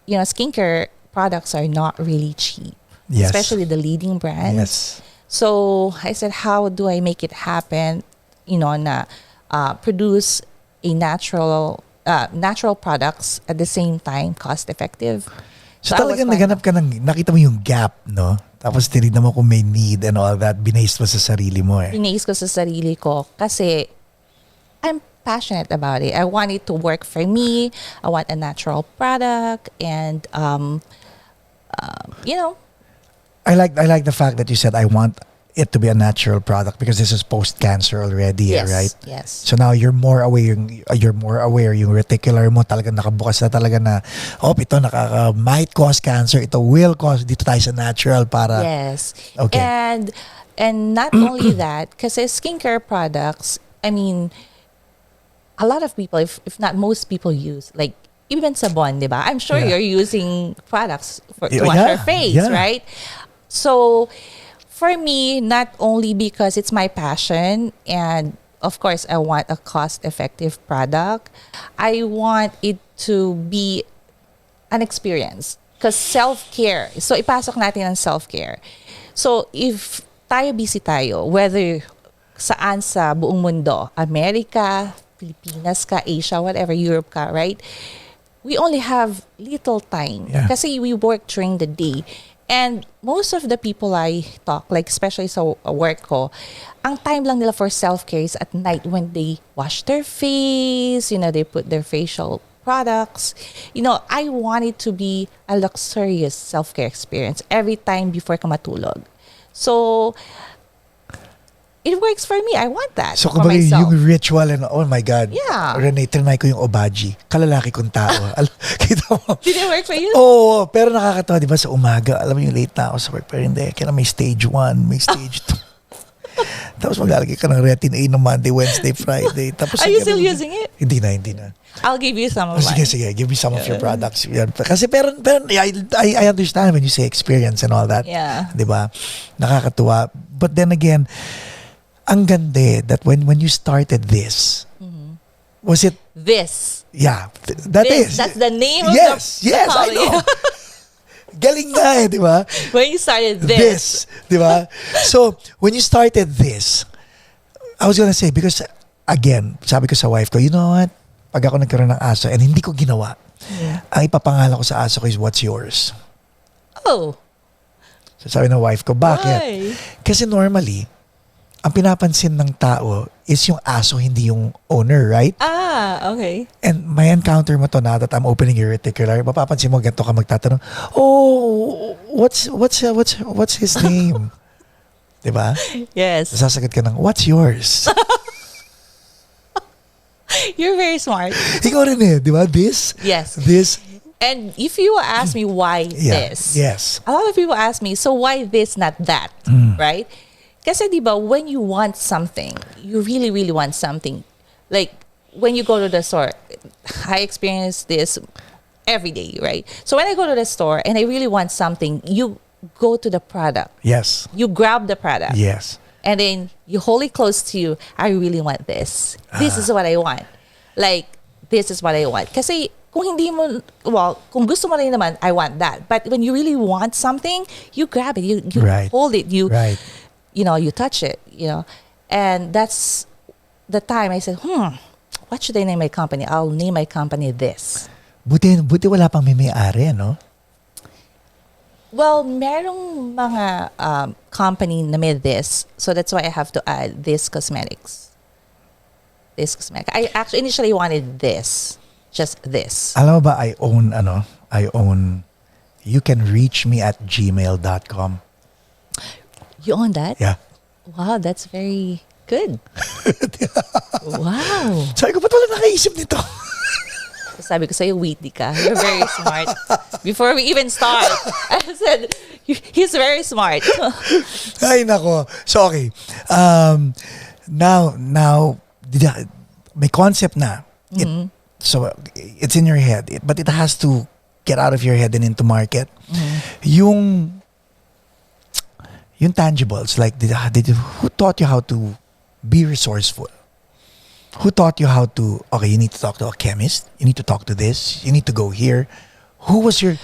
skincare products are not really cheap. Yes. Especially the leading brands. Yes. So I said, how do I make it happen? Produce a natural products at the same time, cost effective. So talagang naganap ka nakita mo yung gap, no? Tapos tinignan mo kung may need and all that, binase mo sa sarili mo eh. Binase ko sa sarili ko kasi I'm passionate about it. I want it to work for me. I want a natural product, and I I like the fact that you said I want it to be a natural product because this is post-cancer already, Yes. right? Yes. So now you're more aware yung reticular mo talaga nakabukas na talaga na ito might cause cancer, ito will cause, dito tayo sa natural para Yes. Okay. And not only that, kasi skincare products, I mean, a lot of people, if not most people use, like, even sabon, di ba? I'm sure Yeah. you're using products to Yeah, wash yeah, your face, yeah. right? So, for me, not only because it's my passion and of course I want a cost-effective product, I want it to be an experience. Because self-care, so ipasok natin ang self-care. So if tayo busy tayo, whether saan sa buong mundo, America, Pilipinas ka, Asia, whatever, Europe ka, right? We only have little time. Yeah. Kasi we work during the day. And most of the people I talk, like especially sa work ko, ang time lang nila for self-care is at night when they wash their face, they put their facial products. I want it to be a luxurious self-care experience every time before ka matulog. So, it works for me. I want that So for kumbaga myself. yung ritual and oh my God. Yeah. Renee, trinay ko yung obaji. Kalalaki kong tao. Kita mo? Did it work for you? Oo, pero nakakatawa, di ba, sa umaga, alam mo yung late na ako sa work, pero hindi, kaya may stage 1, may stage 2. Tapos maglalagay ka ng retin A ng Monday, Wednesday, Friday. Tapos Are you still using it? Hindi na. I'll give you some of Sige, mine. give me some of your products. Yan. Kasi pero I understand when you say experience and all that. Yeah. Di ba? Nakakatuwa. But then again, ang ganda that when you started this, was it, This. yeah, that is. That's the name of Yes, the yes, I company. know. Galing na di ba? When you started this. Di ba? So, when you started this, I was gonna say, because, again, sabi ko sa wife ko, you know what? Pag ako nagkaroon ng aso and hindi ko ginawa, ang ipapangalan ko sa aso ko is, what's yours? Oh. So, sabi ng wife ko, bakit? Why? Kasi normally, ang pinapansin ng tao is yung aso, hindi yung owner, right? Okay. And may encounter mo to now that I'm opening your reticular. Mapapansin mo, ganito ka magtatanong, what's his name? Diba? Yes. Sasagot ka ng, what's yours? You're very smart. Ikaw rin di ba? This? Yes. This? And if you ask me why Yeah. this, Yes. a lot of people ask me, so why this, not that, right? Kasi di ba, when you want something, you really, really want something. Like, when you go to the store, I experience this every day, right? So when I go to the store and I really want something, you go to the product. Yes. You grab the product. Yes. And then you hold it close to you. I really want this. This is what I want. Like, this is what I want. Kasi kung hindi mo, kung gusto mo rin naman, I want that. But when you really want something, you grab it. You Right. hold it. You Right. you touch it. And that's the time I said, what should I name my company? I'll name my company this. Buti wala pang may-ari, no? Well, merong mga company na may this. So that's why I have to add this cosmetics. This cosmetic. I actually initially wanted this. Just this. Alam mo ba, I own, you can reach me at gmail.com. You own that? Yeah. Wow, that's very good. Wow. Sabi ko, ba't wala nakaisip nito? Sabi ko sa'yo, witty ka. You're very smart. Before we even start, I said, he's very smart. Ay, nako. So, okay. Now, may concept na. So, it's in your head. But it has to get out of your head and into market. Yung tangibles, like, who taught you how to be resourceful? Who taught you how to, okay, you need to talk to a chemist, you need to talk to this, you need to go here. Who was your,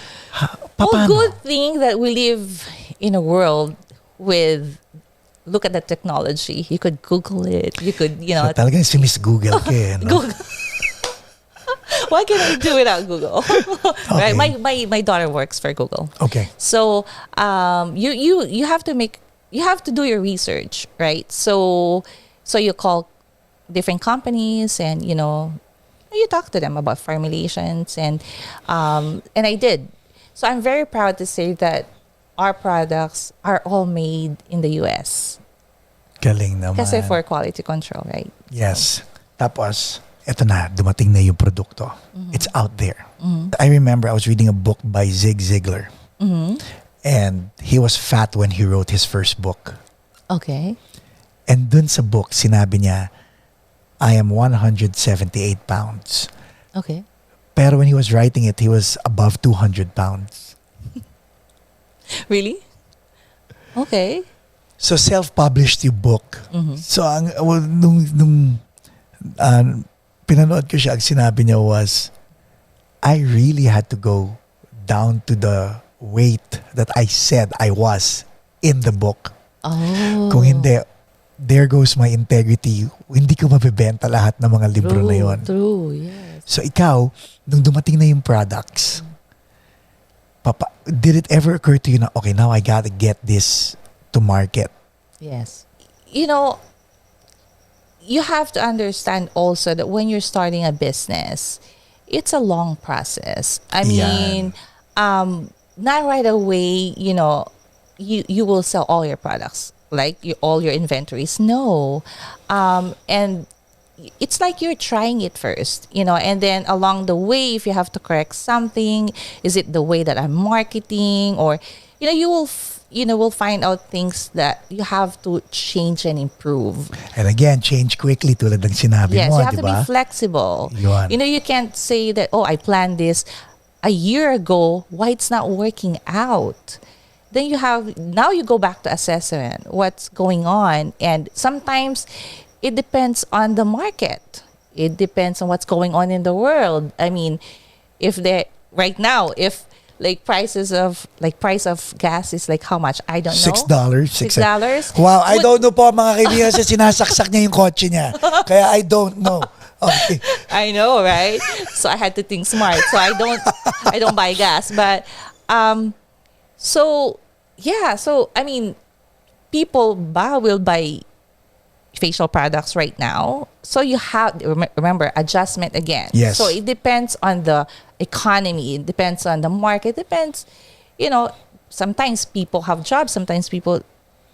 Well, paano? good thing that we live in a world with, look at the technology. You could Google it. You could, So, talagang si Miss Google ka eh, no? Google. Why can't I do without Google? Right? My daughter works for Google. Okay. So you have to do your research, right? So you call different companies and you talk to them about formulations and I did. So I'm very proud to say that our products are all made in the US. Galing naman. Kasi for quality control, right? Yes. Tapos, eto na, dumating na yung produkto. It's out there. I remember I was reading a book by Zig Ziglar. And he was fat when he wrote his first book. Okay. And dun sa book, sinabi niya, I am 178 pounds. Okay. Pero when he was writing it, he was above 200 pounds. Really? Okay. So self-published yung book. So nung pinanood ko siya, ang sinabi niya was, I really had to go down to the weight that I said I was in the book. Oh. Kung hindi, there goes my integrity. Hindi ko mabibenta lahat ng mga libro na yon. True, yes. So ikaw, nung dumating na yung products, did it ever occur to you na, okay, now I gotta get this to market? Yes. You know, you have to understand also that when you're starting a business, it's a long process. I mean, not right away, you know, you will sell all your products, like all your inventories. No. And it's like you're trying it first, you know, and then along the way, if you have to correct something, is it the way that I'm marketing, or, you know, will find out things that you have to change and improve. And again, change quickly tulad ng sinabi Yes, mo, you have di to ba? be flexible. Yun. You know, you can't say that, oh, I planned this a year ago, why it's not working out. Then now you go back to assessment, what's going on. And sometimes it depends on the market. It depends on what's going on in the world. I mean, if price of gas is like how much? I don't know. $6. $6. Wow, I don't know po mga kaibigan kasi sinasaksak niya yung kotse niya. Kaya I don't know. Okay. I know, right? So I had to think smart. So I don't buy gas. But so I mean, people will buy facial products right now. So you have remember adjustment again. Yes. So it depends on the economy. It depends on the market. It depends, you know, sometimes people have jobs, sometimes people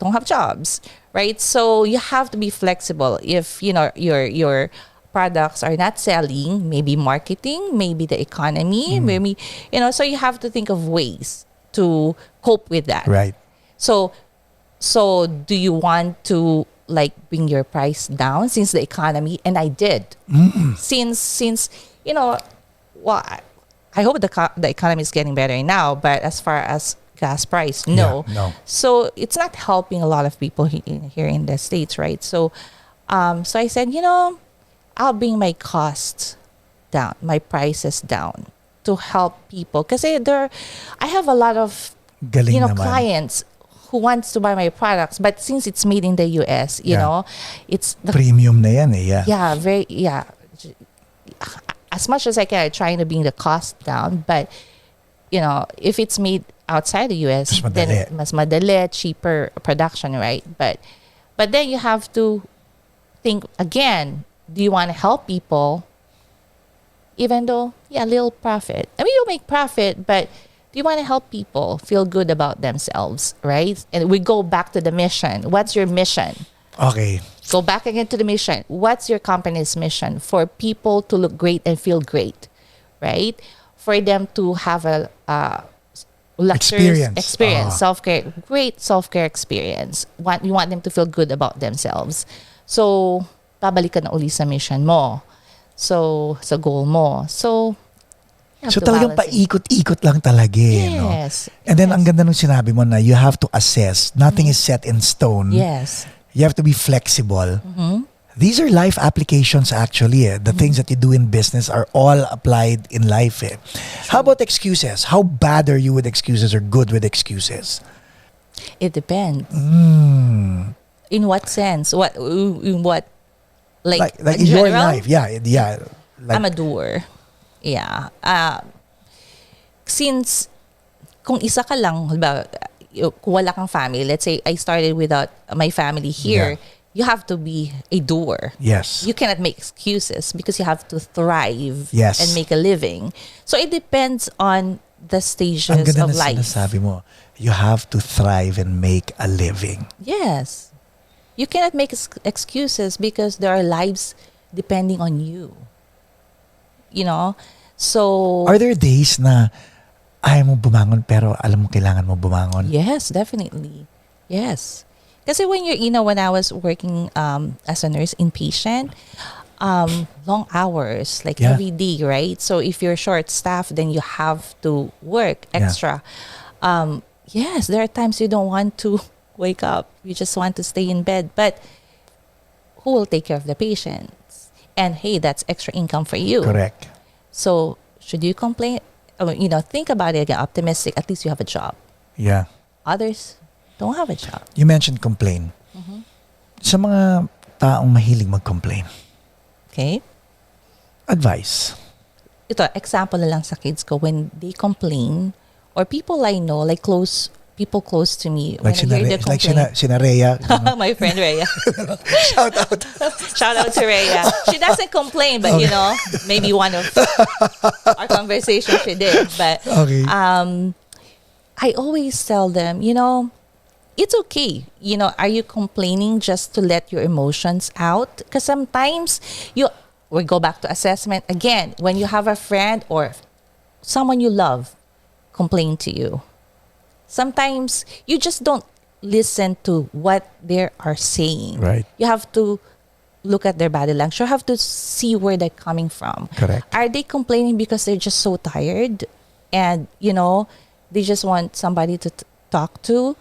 don't have jobs, right? So you have to be flexible. If, you know, your products are not selling, maybe marketing, maybe the economy, maybe, you know, so you have to think of ways to cope with that. Right. So do you want to like bring your price down since the economy? And I did. Since you know, well, I hope the economy is getting better now, but as far as gas price, no. Yeah, no. So it's not helping a lot of people here in the States, right? So I said, you know, I'll bring my costs down, my prices down to help people. Kasi I have a lot of, Galing you know, naman. clients who wants to buy my products, but since it's made in the US, you know, it's the Premium na yan eh, yeah. As much as I can, I'm trying to bring the cost down, but you know, if it's made outside the US, then mas madali, cheaper production, right? But then you have to think again, do you want to help people even though little profit? I mean, you'll make profit, but do you want to help people feel good about themselves, right? And we go back to the mission. What's your mission? Okay. Go back again to the mission. What's your company's mission? For people to look great and feel great, right? For them to have a luxurious experience, self-care, great self-care experience. You want them to feel good about themselves. So, babalik ka na uli sa mission mo. So, sa goal mo. So talagang paikot-ikot lang talaga eh, no? Yes. And then ang ganda nung sinabi mo na you have to assess. Nothing is set in stone. Yes. You have to be flexible. These are life applications actually. Eh. The things that you do in business are all applied in life. Eh. How about excuses? How bad are you with excuses or good with excuses? It depends. In what sense? In what? Like in general? your life. Yeah. Like, I'm a doer. Yeah. Since kung isa ka lang, halimbawa, kung wala kang family, let's say I started without my family here, you have to be a doer. Yes. You cannot make excuses because you have to thrive Yes. and make a living. So it depends on the stages ang ganda of na life. sinasabi mo, you have to thrive and make a living. Yes. You cannot make excuses because there are lives depending on you. You know? So Are there days na ayaw mo bumangon pero alam mo kailangan mo bumangon? yes, definitely. Yes. Kasi when when I was working as a nurse inpatient, long hours, like Yeah. every day, right? So if you're short-staffed, then you have to work extra. Yes, there are times you don't want to wake up. You just want to stay in bed. But who will take care of the patients? And hey, that's extra income for you. Correct. So should you complain? Think about it again, optimistic. At least you have a job. Yeah. Others don't have a job. You mentioned complain. Sa mga taong mahilig mag-complain, Okay? advice. Ito, example na lang sa kids ko, when they complain, or people I know, like people close to me, Like when I hear them complain, sina Rhea. my friend Rhea. Shout out. Shout out to Rhea. She doesn't complain, but maybe one of our conversations she did. But Okay. I always tell them, it's okay. Are you complaining just to let your emotions out? Because sometimes we go back to assessment again. When you have a friend or someone you love complain to you, sometimes you just don't listen to what they are saying. Right. You have to look at their body language. You have to see where they're coming from. Correct. Are they complaining because they're just so tired and, they just want somebody to talk to?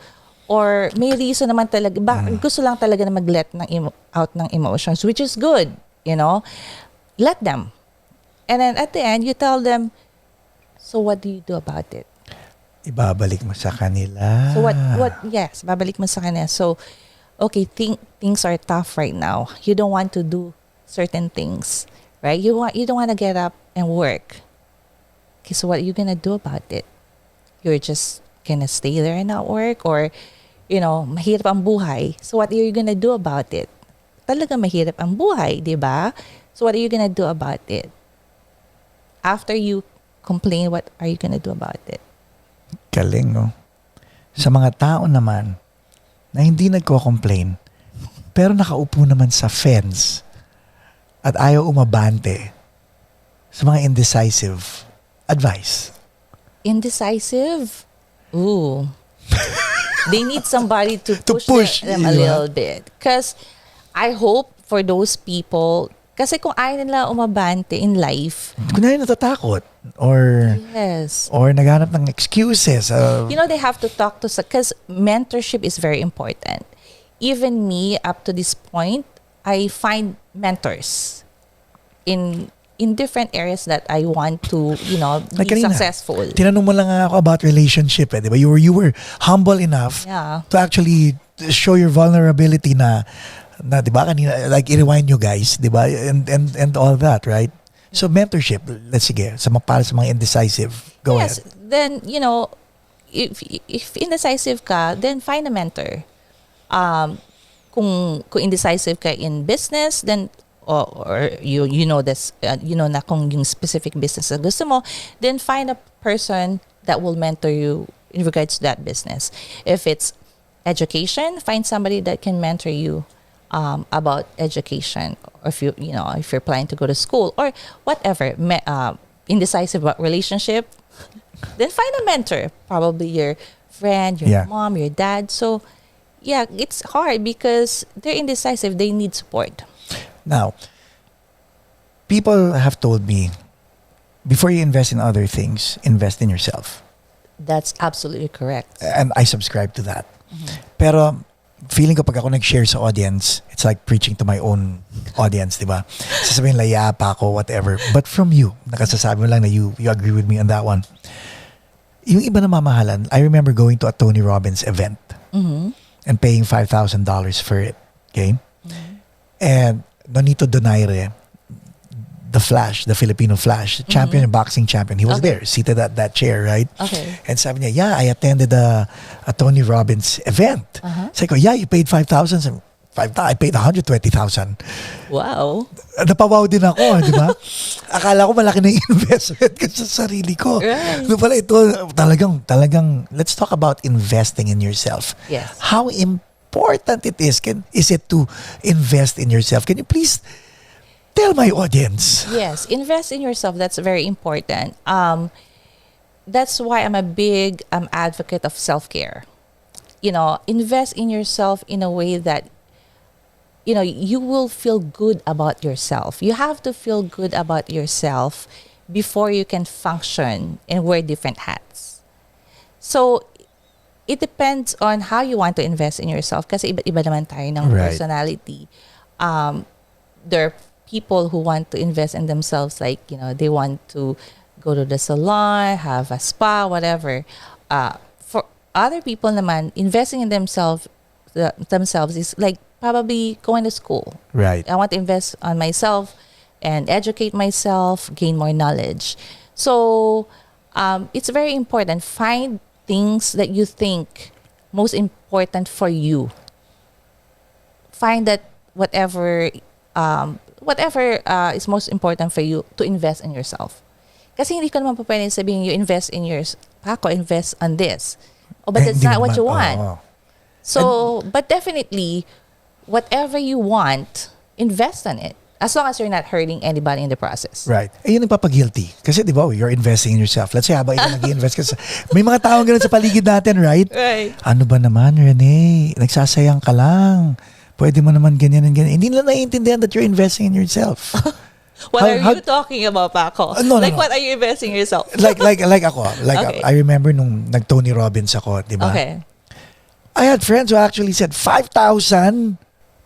Or may reason naman talaga, gusto lang talaga na mag-let out ng emotions, which is good, Let them. And then at the end, you tell them, so what do you do about it? Ibabalik mo sa kanila. So yes, babalik mo sa kanila. So, okay, things are tough right now. You don't want to do certain things, right? You don't want to get up and work. Okay, so what are you gonna do about it? You're just gonna stay there and not work, or mahirap ang buhay. So what are you gonna do about it? Talaga mahirap ang buhay, di ba? So what are you gonna do about it? After you complain, what are you gonna do about it? Galing, no? Sa mga tao naman na hindi nagko-complain pero nakaupo naman sa fence at ayaw umabante, sa mga indecisive, advice. Indecisive? Ooh. They need somebody to push them a little bit. Because I hope for those people, kasi kung ayaw nila umabante in life, Kunwari natatakot or yes. or naghanap ng excuses. They have to talk to, because mentorship is very important. Even me, up to this point, I find mentors in different areas that I want to, be kanina, successful. Tinanong mo lang ako about relationship, di ba? You were humble enough to actually show your vulnerability na di ba kanina, like i-rewind you guys, di ba? And all that, right? So mentorship, let's sige, para sa mga indecisive, go ahead. Then, if indecisive ka, then find a mentor. Kung indecisive ka in business, then or you know this, na kung yung specific business na gusto mo, then find a person that will mentor you in regards to that business. If it's education, find somebody that can mentor you about education, or if you're planning to go to school or whatever. Indecisive about relationship, then find a mentor, probably your friend, your mom, your dad. So yeah, it's hard because they're indecisive. They need support. Now, people have told me, before you invest in other things, invest in yourself. That's absolutely correct. And I subscribe to that. Pero feeling ko pag ako nag-share sa audience, it's like preaching to my own audience, di ba? Sasabihin lang, yeah, Paco, whatever. But from you, nakasasabi mo lang na you agree with me on that one. Yung iba na mamahalan, I remember going to a Tony Robbins event and paying $5,000 for it. Okay? And Nonito Donaire, the Flash, the Filipino Flash, champion, boxing champion, he was there, seated at that chair, right? Okay. And sabi niya, yeah, I attended a Tony Robbins event. Sabi ko, yeah, you paid $5,000. I paid $120,000. Wow. Napawaw din ako, di ba? Akala ko malaki na yung investment ko sa sarili ko. Right. No pala ito, talagang, let's talk about investing in yourself. Yes. How important it is it to invest in yourself? Can you please tell my audience? Yes, invest in yourself. That's very important. That's why I'm a big advocate of self-care. Invest in yourself in a way that you will feel good about yourself. You have to feel good about yourself before you can function and wear different hats. So it depends on how you want to invest in yourself kasi iba-iba naman tayo ng personality. There are people who want to invest in themselves, like, they want to go to the salon, have a spa, whatever. For other people naman, investing in themselves is like probably going to school. Right. I want to invest on myself and educate myself, gain more knowledge. So it's very important. Find things that you think most important for you. Find that whatever is most important for you to invest in yourself. Kasi hindi ko naman pa pwede sabihin you invest in yours. Paco, invest on this. But that's not what you want. So, but definitely, whatever you want, invest on it. As long as you're not hurting anybody in the process. Right. Yun nagpapag-guilty. Kasi di ba, you're investing in yourself. Let's say, habang ikaw nag-invest ka may mga taong ganun sa paligid natin, right? Right. Ano ba naman, Renee? Nagsasayang ka lang. Pwede mo naman ganyan and ganyan. Hindi nila naiintindihan that you're investing in yourself. What are you talking about, Paco? No. What are you investing in yourself? like ako. Okay. I remember nung nag-Tony Robbins ako, di ba? Okay. I had friends who actually said, 5,000?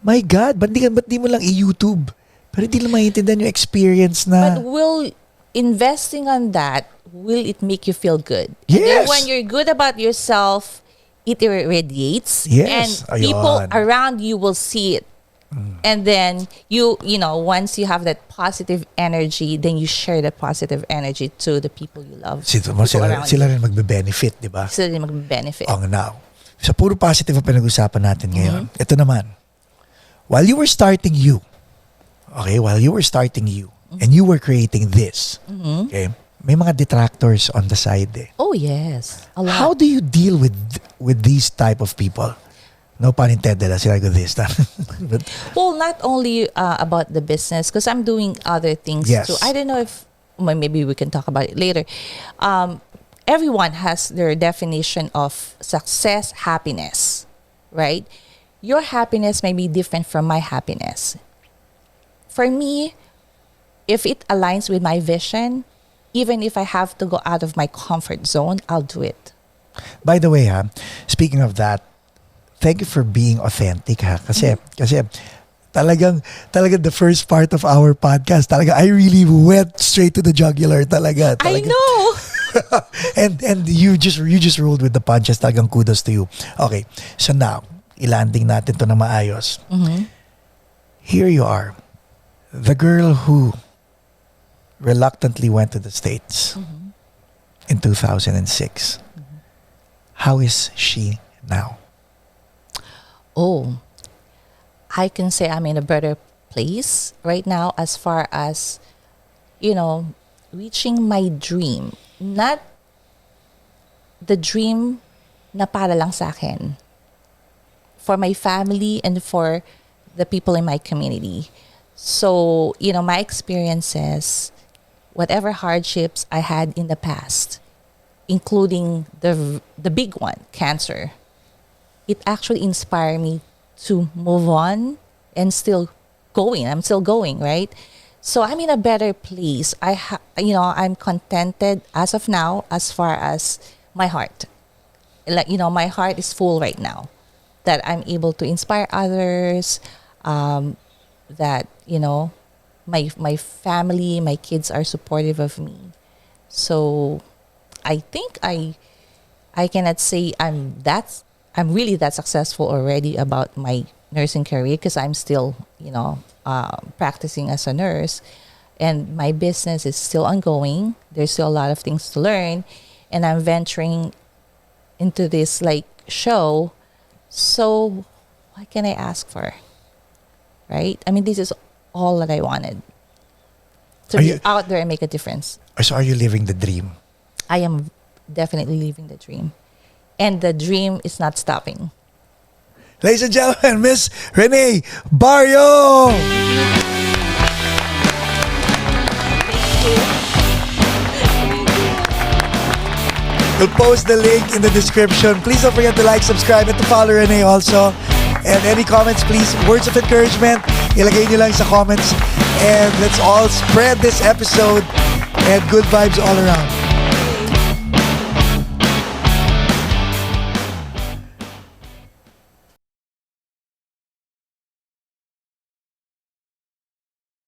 My God, ba't di mo lang i-YouTube? Pero hindi lang maiintindihan yung experience na... But will investing on that, will it make you feel good? Yes! And then when you're good about yourself, it radiates. Yes. And people around you will see it. And then once you have that positive energy, then you share that positive energy to the people you love. Sila rin magbe-benefit, di ba? Sila rin magbe-benefit. Now, sa puro positive ang pinag-usapan natin ngayon, ito naman, while you were starting you, and you were creating this, okay, may mga detractors on the side eh. Oh, yes. A lot. How do you deal with these type of people? No pun intended, sila ko this. But, well, not only about the business, because I'm doing other things too. I don't know if, maybe we can talk about it later. Everyone has their definition of success, happiness, right? Your happiness may be different from my happiness. For me, if it aligns with my vision, even if I have to go out of my comfort zone, I'll do it. By the way, speaking of that, thank you for being authentic, ha? Kasi talagang the first part of our podcast, I really went straight to the jugular talaga. I know. and you just rolled with the punches. Talagang kudos to you. Okay, so now, ilanding natin to na maayos. Here you are, the girl who reluctantly went to the States in 2006. How is she now? Oh, I can say I'm in a better place right now as far as, reaching my dream. Not the dream na para lang sa akin. For my family and for the people in my community. So, my experiences, whatever hardships I had in the past, including the big one, cancer, it actually inspired me to move on and still going. I'm still going, right? So I'm in a better place. I'm contented as of now as far as my heart. My heart is full right now that I'm able to inspire others, that, my family, my kids are supportive of me. So I think I cannot say I'm really that successful already about my nursing career because I'm still, practicing as a nurse, and my business is still ongoing. There's still a lot of things to learn, and I'm venturing into this show. So what can I ask for? Right? I mean, this is all that I wanted. To be out there and make a difference. So are you living the dream? I am definitely living the dream. And the dream is not stopping. Ladies and gentlemen, Miss Renee Barrieau. We'll post the link in the description. Please don't forget to like, subscribe, and to follow Renee also. And any comments, please, words of encouragement, ilagay nyo lang sa comments. And let's all spread this episode and good vibes all around.